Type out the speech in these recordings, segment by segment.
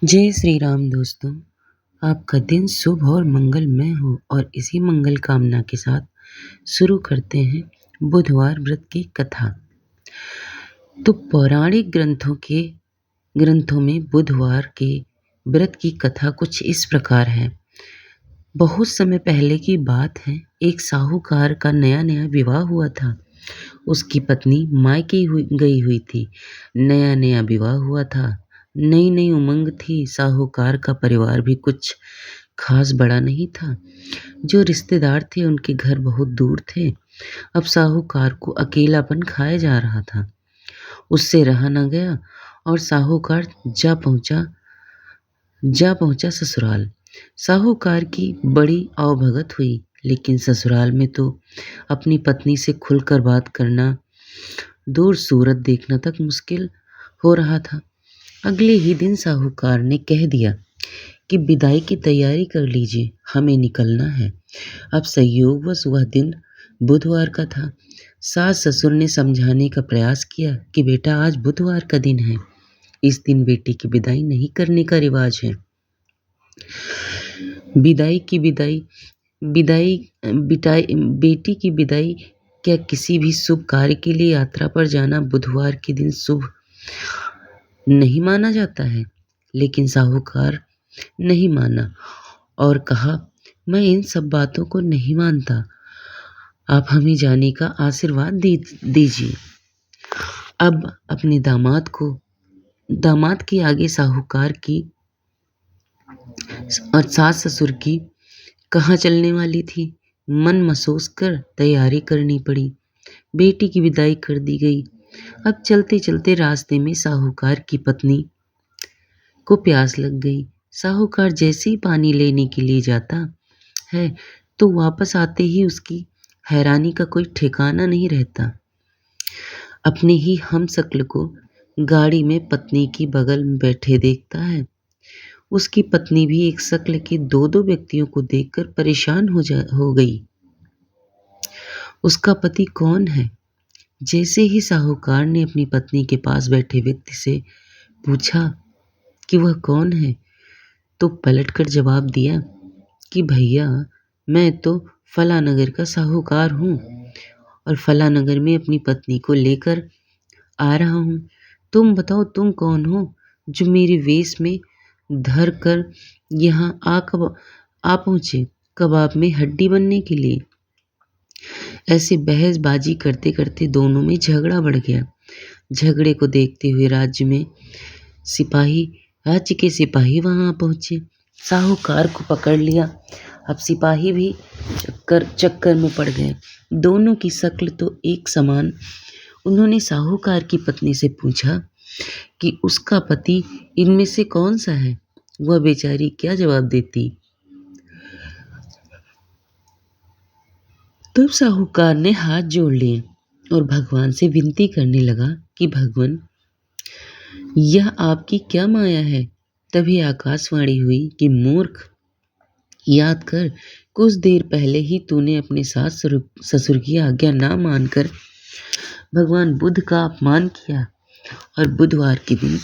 जय श्री राम दोस्तों। आपका दिन शुभ और मंगलमय हो और इसी मंगल कामना के साथ शुरू करते हैं बुधवार व्रत की कथा। तो पौराणिक ग्रंथों में बुधवार के व्रत की कथा कुछ इस प्रकार है। बहुत समय पहले की बात है। एक साहूकार का नया नया विवाह हुआ था। उसकी पत्नी मायके गई हुई थी। नया नया विवाह हुआ था। नई नई उमंग थी। साहूकार का परिवार भी कुछ खास बड़ा नहीं था। जो रिश्तेदार थे उनके घर बहुत दूर थे। अब साहूकार को अकेलापन खाया जा रहा था। उससे रहा न गया और साहूकार जा पहुंचा ससुराल। साहूकार की बड़ी आवभगत हुई, लेकिन ससुराल में तो अपनी पत्नी से खुलकर बात करना, दूर सूरत देखना तक मुश्किल हो रहा था। अगले ही दिन साहूकार ने कह दिया कि विदाई की तैयारी कर लीजिए, हमें निकलना है। अब संयोगवश वह दिन बुधवार का था। सास ससुर ने समझाने का प्रयास किया कि बेटा, आज बुधवार का दिन है। इस दिन बेटी की विदाई नहीं करने का रिवाज है। विदाई की विदाई विदाई बिटाई बेटी की विदाई क्या किसी भी शुभ कार्य के लिए यात्रा पर जाना बुधवार के दिन शुभ नहीं माना जाता है। लेकिन साहूकार नहीं माना और कहा, मैं इन सब बातों को नहीं मानता। आप हमें जाने का आशीर्वाद दीजिए। अब अपने दामाद के आगे साहूकार की और सास ससुर की कहाँ चलने वाली थी। मन महसूस कर तैयारी करनी पड़ी। बेटी की विदाई कर दी गई। अब चलते चलते रास्ते में साहूकार की पत्नी को प्यास लग गई। साहूकार जैसे ही पानी लेने के लिए जाता है तो वापस आते ही उसकी हैरानी का कोई ठिकाना नहीं रहता। अपने ही हमशक्ल को गाड़ी में पत्नी की बगल में बैठे देखता है। उसकी पत्नी भी एक शक्ल के दो दो व्यक्तियों को देखकर परेशान हो गई। उसका पति कौन है? जैसे ही साहूकार ने अपनी पत्नी के पास बैठे व्यक्ति से पूछा कि वह कौन है, तो पलटकर जवाब दिया कि भैया, मैं तो फलानगर का साहूकार हूँ और फलानगर में अपनी पत्नी को लेकर आ रहा हूँ। तुम बताओ, तुम कौन हो जो मेरे वेश में धर कर यहाँ आ पहुँचे कबाब में हड्डी बनने के लिए। ऐसे बहसबाजी करते करते दोनों में झगड़ा बढ़ गया। झगड़े को देखते हुए राज्य के सिपाही वहां पहुंचे। साहूकार को पकड़ लिया। अब सिपाही भी चक्कर में पड़ गए। दोनों की शक्ल तो एक समान। उन्होंने साहूकार की पत्नी से पूछा कि उसका पति इनमें से कौन सा है। वह बेचारी क्या जवाब देती। तब साहूकार ने हाथ जोड़ लिए और भगवान से विनती करने लगा कि भगवान, यह आपकी क्या माया है। तभी आकाशवाणी हुई कि मूर्ख, याद कर, कुछ देर पहले ही तूने अपने सास ससुर की आज्ञा ना मानकर भगवान बुद्ध का अपमान किया और बुधवार के दिन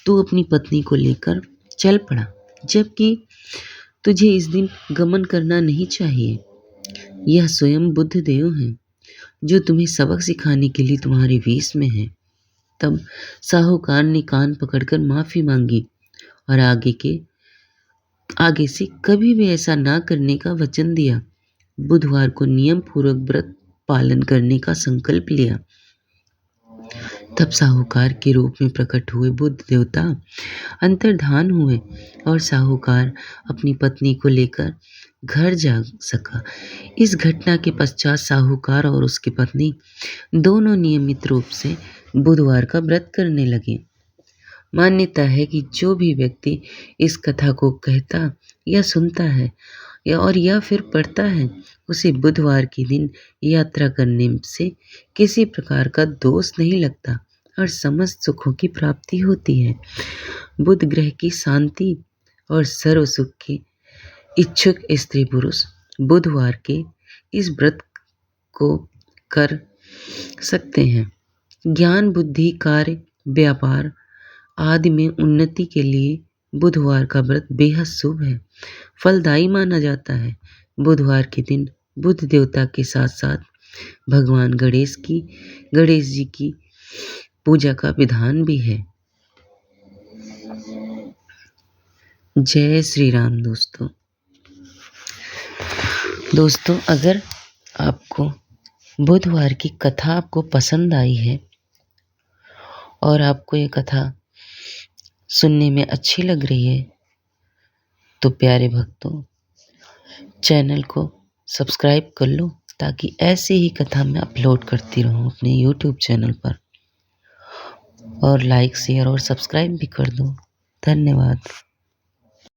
तू अपनी पत्नी को लेकर चल पड़ा, जबकि तुझे इस दिन गमन करना नहीं चाहिए। यह स्वयं बुद्ध देव हैं जो तुम्हें सबक सिखाने के लिए तुम्हारे वेश में हैं। तब साहूकार ने कान पकड़कर माफी मांगी और आगे से कभी भी ऐसा ना करने का वचन दिया। बुधवार को नियम पूर्वक व्रत पालन करने का संकल्प लिया। तब साहूकार के रूप में प्रकट हुए बुद्ध देवता अंतर्धान हुए और साहूकार अपनी पत्नी को लेकर घर जा सका। इस घटना के पश्चात साहूकार और उसकी पत्नी दोनों नियमित रूप से बुधवार का व्रत करने लगे। मान्यता है कि जो भी व्यक्ति इस कथा को कहता या सुनता है या फिर पढ़ता है, उसे बुधवार के दिन यात्रा करने से किसी प्रकार का दोष नहीं लगता और समस्त सुखों की प्राप्ति होती है। बुध ग्रह की शांति और सर्व सुख के इच्छुक स्त्री पुरुष बुधवार के इस व्रत को कर सकते हैं। ज्ञान, बुद्धि, कार्य, व्यापार आदि में उन्नति के लिए बुधवार का व्रत बेहद शुभ है, फलदायी माना जाता है। बुधवार के दिन बुध देवता के साथ-साथ भगवान गणेश जी की पूजा का विधान भी है। जय श्री राम दोस्तों। दोस्तों, अगर आपको बुधवार की कथा आपको पसंद आई है और आपको ये कथा सुनने में अच्छी लग रही है, तो प्यारे भक्तों, चैनल को सब्सक्राइब कर लो ताकि ऐसी ही कथा मैं अपलोड करती रहूं अपने YouTube चैनल पर। और लाइक, शेयर और सब्सक्राइब भी कर दो। धन्यवाद।